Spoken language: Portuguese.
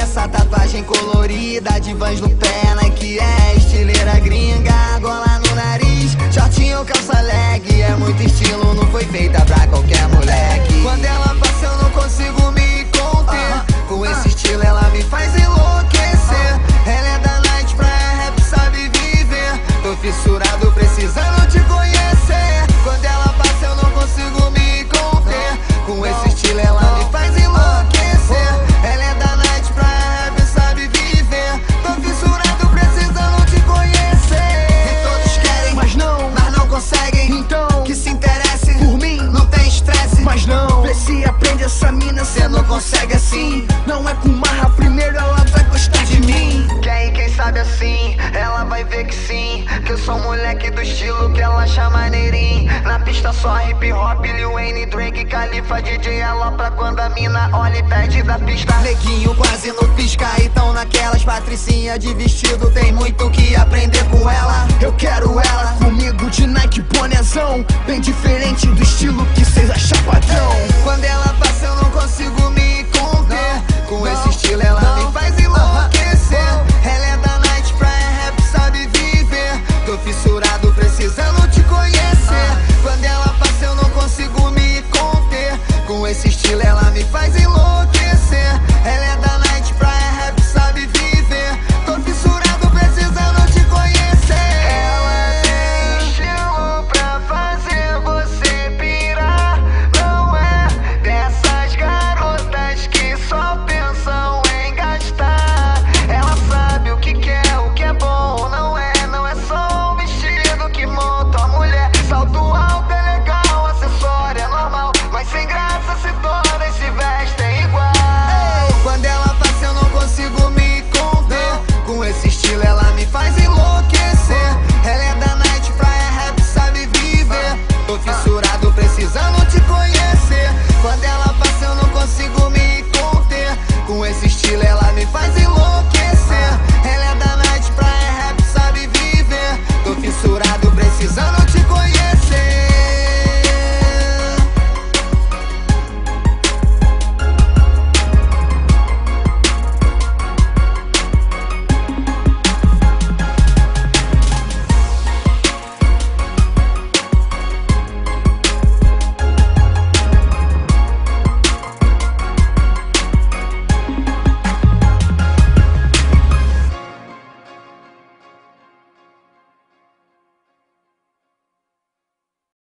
essa tatuagem colorida de Vans no pé, Nike é estileira gringa, gola no nariz, shortinho, calça leg, é muito estilo, não foi feita pra qualquer moleque. Quando ela passa eu não consigo me conter, com esse estilo ela me faz enlouquecer. Ela é da night pra rap, sabe viver, tô fissurado precisando te conhecer. Quando ela passa eu não consigo me conter, com esse estilo ela me faz enlouquecer. Ela é da night pra rap, sabe viver, tô fissurado precisando te conhecer. E todos querem, mas não conseguem, então que se interesse por mim, não tem estresse. Mas não, vê se aprende essa mina, cê não consegue assim. Não é com marra, primeiro ela vai gostar de mim. Quem sabe assim, ela vai ver que sim, que eu sou moleque do estilo que ela acha maneirinho. Na pista só hip hop, Lil Wayne, Drake, Khalifa, DJ alopra quando a mina olha e pede da pista. Neguinho quase no pisca, então naquelas patricinha de vestido, tem muito que aprender com ela. Eu quero ela comigo de Nike bonezão, bem diferente do estilo que cês acham padrão. Quando ela passa eu não consigo me